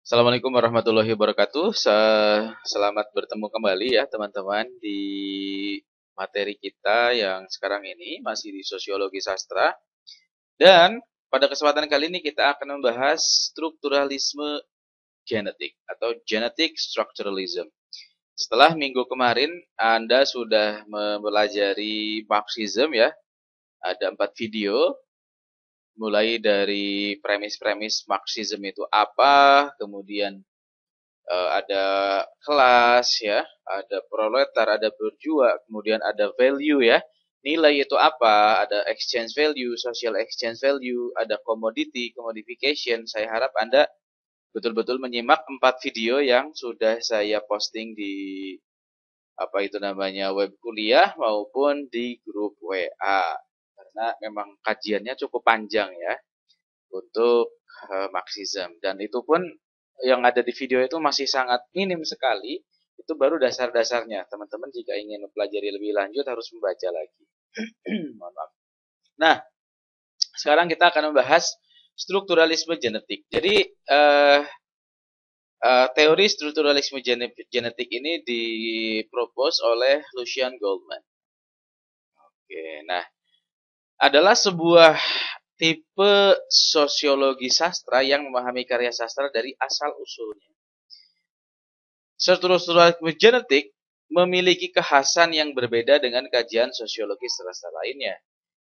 Assalamualaikum warahmatullahi wabarakatuh. Selamat bertemu kembali ya teman-teman di materi kita yang sekarang ini masih di sosiologi sastra. Dan pada kesempatan kali ini kita akan membahas strukturalisme genetik atau genetic structuralism. Setelah minggu kemarin Anda sudah mempelajari Marxism ya, ada 4 video mulai dari premis-premis Marxism itu apa, kemudian ada kelas ya, ada proletar, ada berjuang, kemudian ada value ya. Nilai itu apa? Ada exchange value, social exchange value, ada commodity, commodification. Saya harap Anda betul-betul menyimak 4 video yang sudah saya posting di apa itu namanya web kuliah maupun di grup WA. Karena memang kajiannya cukup panjang ya untuk Marxism, dan itu pun yang ada di video itu masih sangat minim sekali. Itu baru dasar-dasarnya. Teman-teman jika ingin mempelajari lebih lanjut harus membaca lagi. Mohon maaf. Nah, sekarang kita akan membahas strukturalisme genetik. Jadi teori strukturalisme genetik ini dipropos oleh Lucian Goldman. Oke, nah adalah sebuah tipe sosiologi sastra yang memahami karya sastra dari asal-usulnya. Strukturalisme genetik memiliki kekhasan yang berbeda dengan kajian sosiologi sastra lainnya,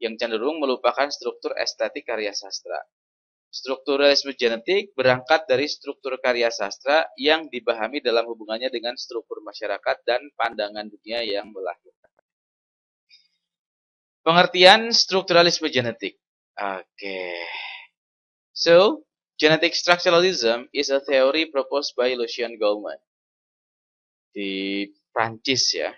yang cenderung melupakan struktur estetik karya sastra. Strukturalisme genetik berangkat dari struktur karya sastra yang dipahami dalam hubungannya dengan struktur masyarakat dan pandangan dunia yang melahirkan. Pengertian strukturalisme genetik. Okay. So, genetic structuralism is a theory proposed by Lucian Goldman di Prancis ya.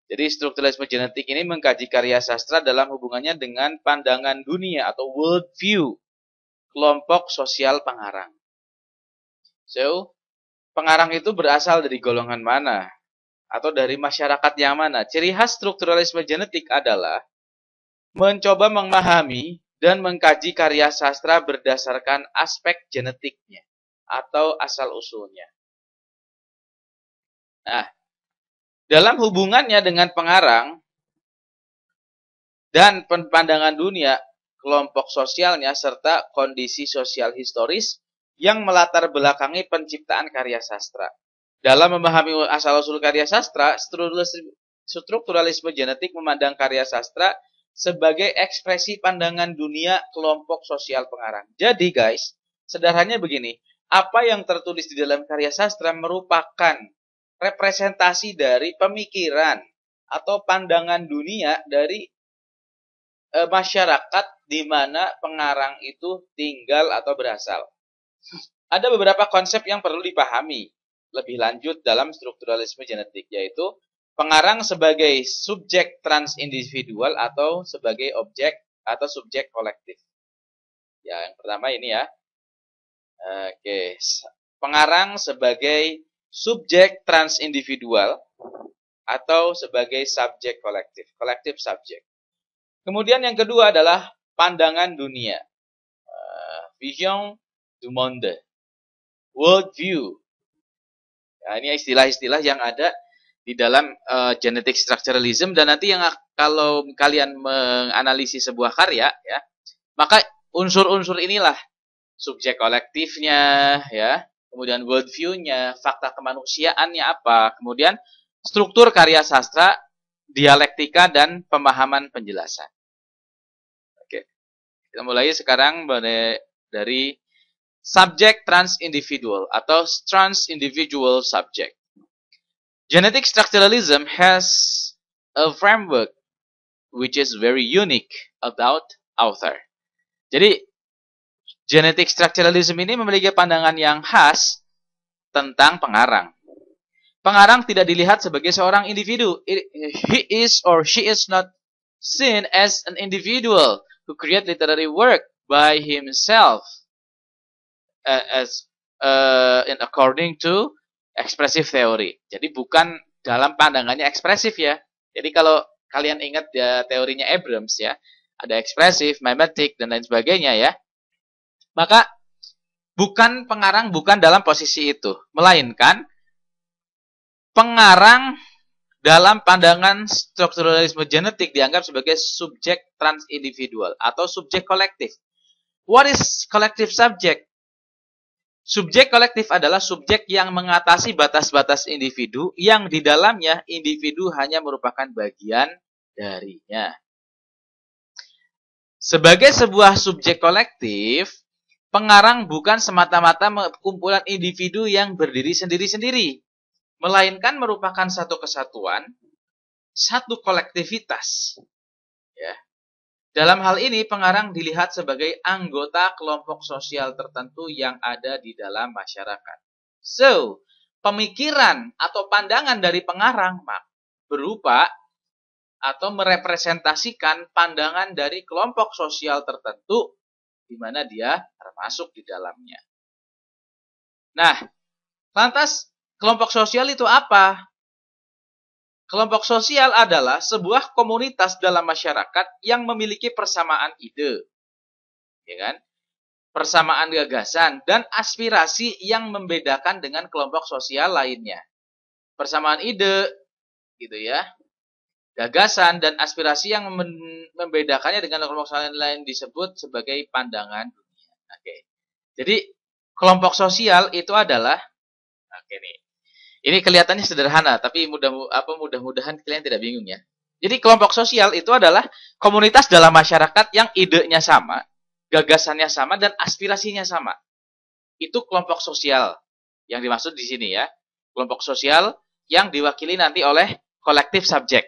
Jadi strukturalisme genetik ini mengkaji karya sastra dalam hubungannya dengan pandangan dunia atau world view kelompok sosial pengarang. So, pengarang itu berasal dari golongan mana atau dari masyarakat yang mana? Ciri khas strukturalisme genetik adalah mencoba memahami dan mengkaji karya sastra berdasarkan aspek genetiknya atau asal-usulnya. Nah, dalam hubungannya dengan pengarang dan pandangan dunia, kelompok sosialnya, serta kondisi sosial historis yang melatar belakangi penciptaan karya sastra. Dalam memahami asal-usul karya sastra, strukturalisme genetik memandang karya sastra sebagai ekspresi pandangan dunia kelompok sosial pengarang. Jadi guys, sederhananya begini, apa yang tertulis di dalam karya sastra merupakan representasi dari pemikiran atau pandangan dunia dari masyarakat di mana pengarang itu tinggal atau berasal. Ada beberapa konsep yang perlu dipahami lebih lanjut dalam strukturalisme genetik, yaitu pengarang sebagai subjek transindividual atau sebagai objek atau subjek kolektif. Ya, yang pertama ini ya. Oke, pengarang sebagai subjek transindividual atau sebagai subjek kolektif, kolektif subjek. Kemudian yang kedua adalah pandangan dunia, vision du monde, world view. Ya, ini istilah-istilah yang ada di dalam genetic structuralism, dan nanti yang kalau kalian menganalisis sebuah karya ya, maka unsur-unsur inilah subjek kolektifnya ya, kemudian world view-nya, fakta kemanusiaannya apa, kemudian struktur karya sastra, dialektika dan pemahaman penjelasan. Oke. Kita mulai sekarang dari subjek transindividual atau transindividual subject. Genetic structuralism has a framework which is very unique about author. Jadi, genetic structuralism ini memiliki pandangan yang khas tentang pengarang. Pengarang tidak dilihat sebagai seorang individu. He is or she is not seen as an individual who create literary work by himself in according to expressive theory. Jadi bukan dalam pandangannya ekspresif ya. Jadi kalau kalian ingat ya teorinya Abrams ya, ada ekspresif, mimetic dan lain sebagainya ya. Maka Pengarang bukan dalam posisi itu, melainkan pengarang dalam pandangan strukturalisme genetik dianggap sebagai subjek transindividual atau subjek kolektif. What is collective subject? Subjek kolektif adalah subjek yang mengatasi batas-batas individu yang di dalamnya individu hanya merupakan bagian darinya. Sebagai sebuah subjek kolektif, pengarang bukan semata-mata kumpulan individu yang berdiri sendiri-sendiri, melainkan merupakan satu kesatuan, satu kolektivitas. Ya. Dalam hal ini, pengarang dilihat sebagai anggota kelompok sosial tertentu yang ada di dalam masyarakat. So, pemikiran atau pandangan dari pengarang berupa atau merepresentasikan pandangan dari kelompok sosial tertentu di mana dia termasuk di dalamnya. Nah, lantas kelompok sosial itu apa? Kelompok sosial adalah sebuah komunitas dalam masyarakat yang memiliki persamaan ide, ya kan? Persamaan gagasan dan aspirasi yang membedakan dengan kelompok sosial lainnya. Persamaan ide, gitu ya. Gagasan dan aspirasi yang membedakannya dengan kelompok sosial lain disebut sebagai pandangan dunia. Oke. Jadi kelompok sosial itu adalah, oke nih. Ini kelihatannya sederhana, tapi mudah-mudahan kalian tidak bingung ya. Jadi kelompok sosial itu adalah komunitas dalam masyarakat yang idenya sama, gagasannya sama, dan aspirasinya sama. Itu kelompok sosial yang dimaksud di sini ya. Kelompok sosial yang diwakili nanti oleh kolektif subjek.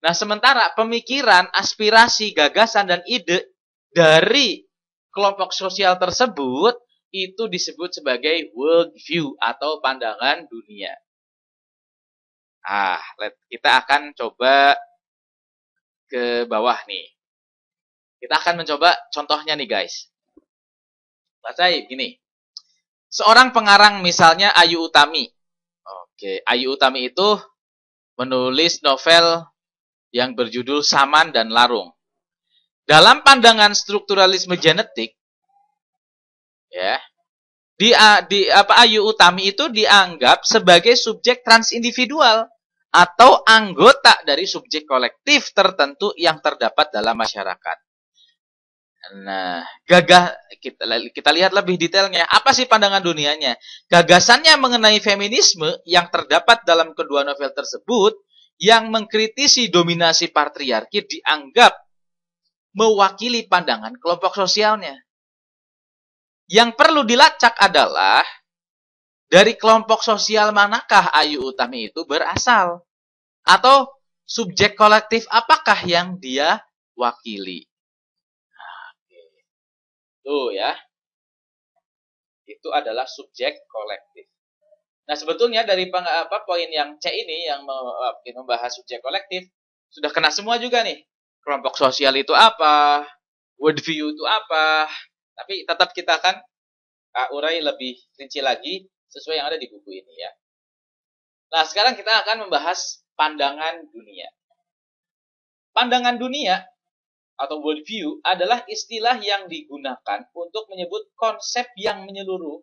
Nah, sementara pemikiran, aspirasi, gagasan, dan ide dari kelompok sosial tersebut itu disebut sebagai world view atau pandangan dunia. Kita akan coba ke bawah nih. Kita akan mencoba contohnya nih guys. Baca gini. Seorang pengarang misalnya Ayu Utami. Oke, Ayu Utami itu menulis novel yang berjudul Saman dan Larung. Dalam pandangan strukturalisme genetik, ya, Ayu Utami itu dianggap sebagai subjek transindividual atau anggota dari subjek kolektif tertentu yang terdapat dalam masyarakat. Nah, kita lihat lebih detailnya. Apa sih pandangan dunianya? Gagasannya mengenai feminisme yang terdapat dalam kedua novel tersebut yang mengkritisi dominasi patriarki dianggap mewakili pandangan kelompok sosialnya. Yang perlu dilacak adalah dari kelompok sosial manakah Ayu Utami itu berasal? Atau subjek kolektif apakah yang dia wakili? Tuh ya. Itu adalah subjek kolektif. Nah, sebetulnya dari poin yang C ini yang membahas subjek kolektif sudah kena semua juga nih. Kelompok sosial itu apa? Worldview itu apa? Tapi tetap kita akan urai lebih rinci lagi sesuai yang ada di buku ini ya. Nah, sekarang kita akan membahas pandangan dunia. Pandangan dunia atau worldview adalah istilah yang digunakan untuk menyebut konsep yang menyeluruh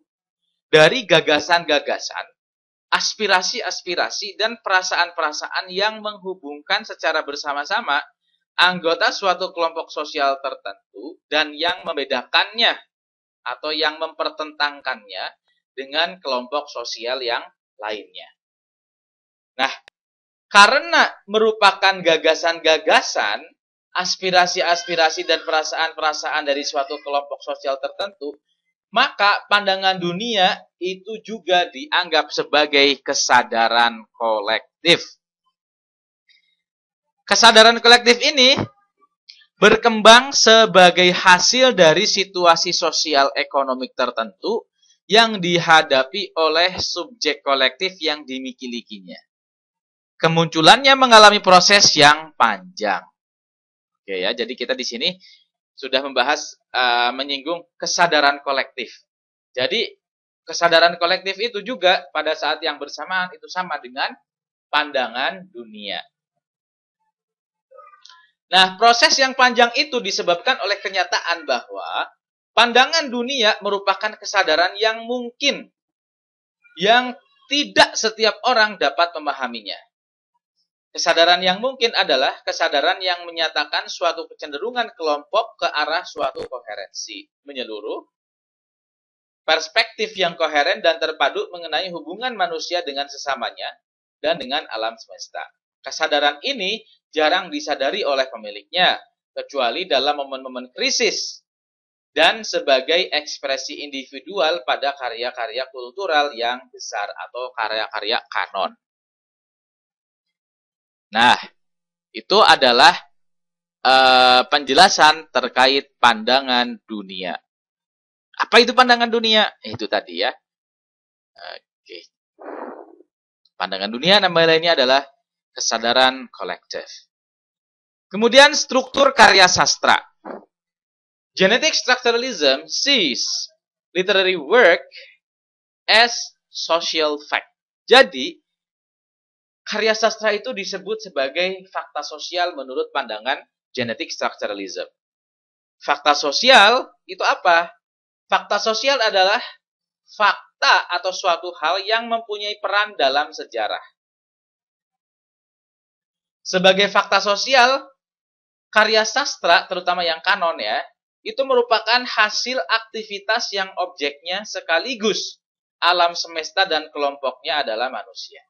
dari gagasan-gagasan, aspirasi-aspirasi, dan perasaan-perasaan yang menghubungkan secara bersama-sama anggota suatu kelompok sosial tertentu dan yang membedakannya atau yang mempertentangkannya dengan kelompok sosial yang lainnya. Nah, karena merupakan gagasan-gagasan, aspirasi-aspirasi dan perasaan-perasaan dari suatu kelompok sosial tertentu, maka pandangan dunia itu juga dianggap sebagai kesadaran kolektif. Kesadaran kolektif ini berkembang sebagai hasil dari situasi sosial ekonomik tertentu yang dihadapi oleh subjek kolektif yang dimilikinya. Kemunculannya mengalami proses yang panjang. Oke ya, jadi kita di sini sudah membahas menyinggung kesadaran kolektif. Jadi kesadaran kolektif itu juga pada saat yang bersamaan itu sama dengan pandangan dunia. Nah, proses yang panjang itu disebabkan oleh kenyataan bahwa Pandangan dunia merupakan kesadaran yang mungkin, yang tidak setiap orang dapat memahaminya. Kesadaran yang mungkin adalah kesadaran yang menyatakan suatu kecenderungan kelompok ke arah suatu koherensi menyeluruh, perspektif yang koheren dan terpadu mengenai hubungan manusia dengan sesamanya dan dengan alam semesta. Kesadaran ini jarang disadari oleh pemiliknya, kecuali dalam momen-momen krisis dan sebagai ekspresi individual pada karya-karya kultural yang besar atau karya-karya kanon. Nah, itu adalah penjelasan terkait pandangan dunia. Apa itu pandangan dunia? Itu tadi ya. Oke. Pandangan dunia nama lainnya adalah kesadaran kolektif. Kemudian struktur karya sastra. Genetic structuralism sees literary work as social fact. Jadi, karya sastra itu disebut sebagai fakta sosial menurut pandangan genetic structuralism. Fakta sosial itu apa? Fakta sosial adalah fakta atau suatu hal yang mempunyai peran dalam sejarah. Sebagai fakta sosial, karya sastra, terutama yang kanon ya, itu merupakan hasil aktivitas yang objeknya sekaligus alam semesta dan kelompoknya adalah manusia.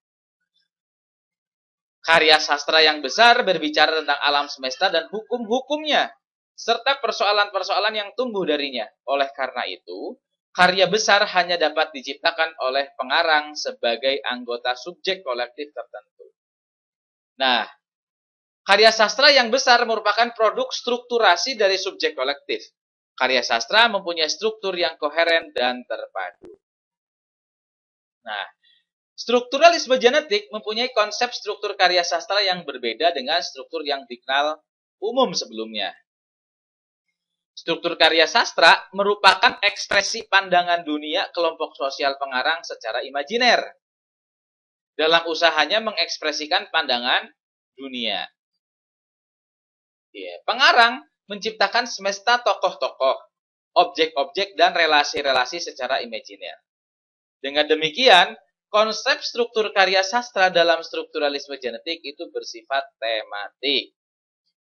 Karya sastra yang besar berbicara tentang alam semesta dan hukum-hukumnya, serta persoalan-persoalan yang tumbuh darinya. Oleh karena itu, karya besar hanya dapat diciptakan oleh pengarang sebagai anggota subjek kolektif tertentu. Nah, karya sastra yang besar merupakan produk strukturasi dari subjek kolektif. Karya sastra mempunyai struktur yang koheren dan terpadu. Nah, strukturalisme genetik mempunyai konsep struktur karya sastra yang berbeda dengan struktur yang dikenal umum sebelumnya. Struktur karya sastra merupakan ekspresi pandangan dunia kelompok sosial pengarang secara imajiner dalam usahanya mengekspresikan pandangan dunia. Pengarang menciptakan semesta tokoh-tokoh, objek-objek, dan relasi-relasi secara imajiner. Dengan demikian, konsep struktur karya sastra dalam strukturalisme genetik itu bersifat tematik.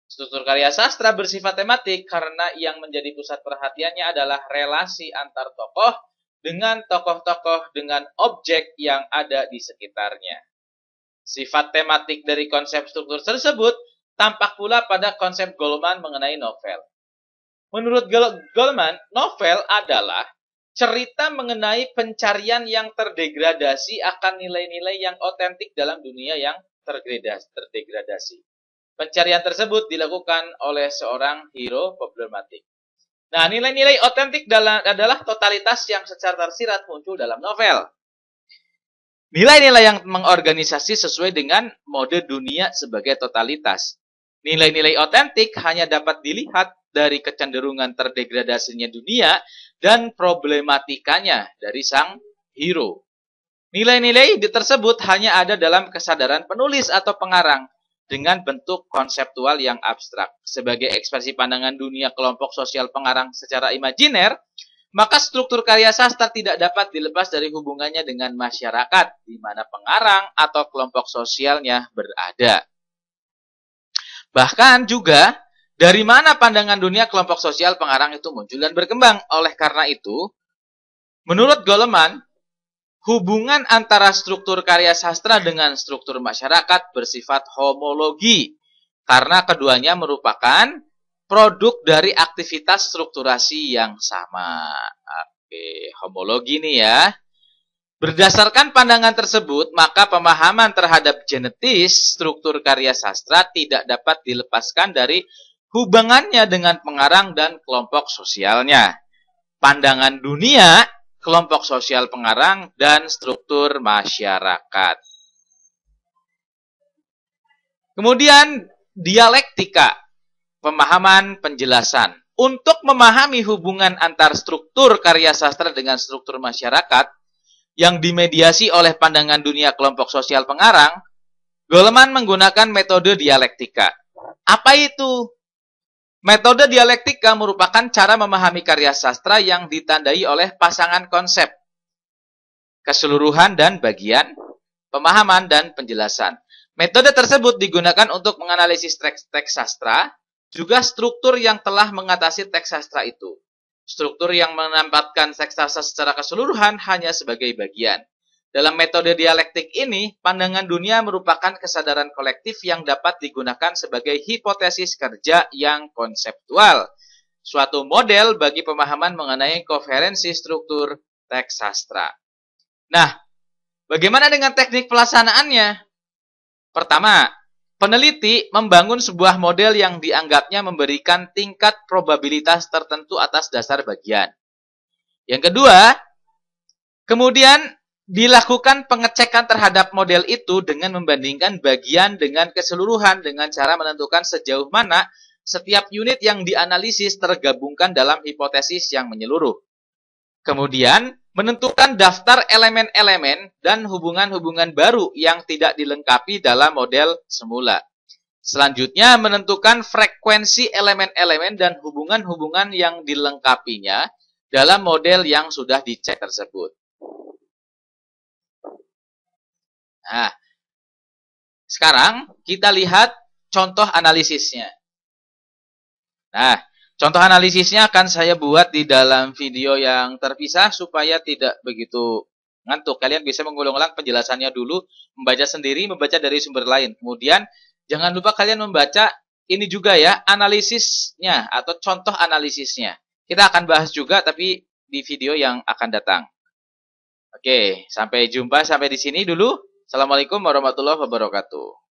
Struktur karya sastra bersifat tematik karena yang menjadi pusat perhatiannya adalah relasi antar tokoh dengan tokoh-tokoh dengan objek yang ada di sekitarnya. Sifat tematik dari konsep struktur tersebut tampak pula pada konsep Goleman mengenai novel. Menurut Goleman, novel adalah cerita mengenai pencarian yang terdegradasi akan nilai-nilai yang otentik dalam dunia yang terdegradasi. Pencarian tersebut dilakukan oleh seorang hero problematik. Nah, nilai-nilai otentik adalah totalitas yang secara tersirat muncul dalam novel. Nilai-nilai yang mengorganisasi sesuai dengan mode dunia sebagai totalitas. Nilai-nilai otentik hanya dapat dilihat dari kecenderungan terdegradasinya dunia dan problematikanya dari sang hero. Nilai-nilai tersebut hanya ada dalam kesadaran penulis atau pengarang dengan bentuk konseptual yang abstrak. Sebagai ekspresi pandangan dunia kelompok sosial pengarang secara imajiner, maka struktur karya sastra tidak dapat dilepas dari hubungannya dengan masyarakat di mana pengarang atau kelompok sosialnya berada. Bahkan juga, dari mana pandangan dunia kelompok sosial pengarang itu muncul dan berkembang. Oleh karena itu, menurut Goleman, hubungan antara struktur karya sastra dengan struktur masyarakat bersifat homologi, karena keduanya merupakan produk dari aktivitas strukturasi yang sama. Oke, homologi nih ya. Berdasarkan pandangan tersebut, maka pemahaman terhadap genetis struktur karya sastra tidak dapat dilepaskan dari hubungannya dengan pengarang dan kelompok sosialnya. Pandangan dunia, kelompok sosial pengarang, dan struktur masyarakat. Kemudian, dialektika, pemahaman penjelasan. Untuk memahami hubungan antar struktur karya sastra dengan struktur masyarakat, yang dimediasi oleh pandangan dunia kelompok sosial pengarang, Goleman menggunakan metode dialektika. Apa itu? Metode dialektika merupakan cara memahami karya sastra yang ditandai oleh pasangan konsep, keseluruhan dan bagian, pemahaman dan penjelasan. Metode tersebut digunakan untuk menganalisis teks sastra, juga struktur yang telah mengatasi teks sastra itu. Struktur yang menempatkan teks sastra secara keseluruhan hanya sebagai bagian. Dalam metode dialektik ini, pandangan dunia merupakan kesadaran kolektif yang dapat digunakan sebagai hipotesis kerja yang konseptual. Suatu model bagi pemahaman mengenai koherensi struktur teks sastra. Nah, bagaimana dengan teknik pelaksanaannya? Pertama, peneliti membangun sebuah model yang dianggapnya memberikan tingkat probabilitas tertentu atas dasar bagian. Yang kedua, kemudian dilakukan pengecekan terhadap model itu dengan membandingkan bagian dengan keseluruhan dengan cara menentukan sejauh mana setiap unit yang dianalisis tergabungkan dalam hipotesis yang menyeluruh. Kemudian, menentukan daftar elemen-elemen dan hubungan-hubungan baru yang tidak dilengkapi dalam model semula. Selanjutnya, menentukan frekuensi elemen-elemen dan hubungan-hubungan yang dilengkapinya dalam model yang sudah dicek tersebut. Nah, sekarang kita lihat contoh analisisnya. Nah, contoh analisisnya akan saya buat di dalam video yang terpisah supaya tidak begitu ngantuk. Kalian bisa mengulang-ulang penjelasannya dulu, membaca sendiri, membaca dari sumber lain. Kemudian, jangan lupa kalian membaca ini juga ya, analisisnya atau contoh analisisnya. Kita akan bahas juga tapi di video yang akan datang. Oke, sampai jumpa sampai di sini dulu. Assalamualaikum warahmatullahi wabarakatuh.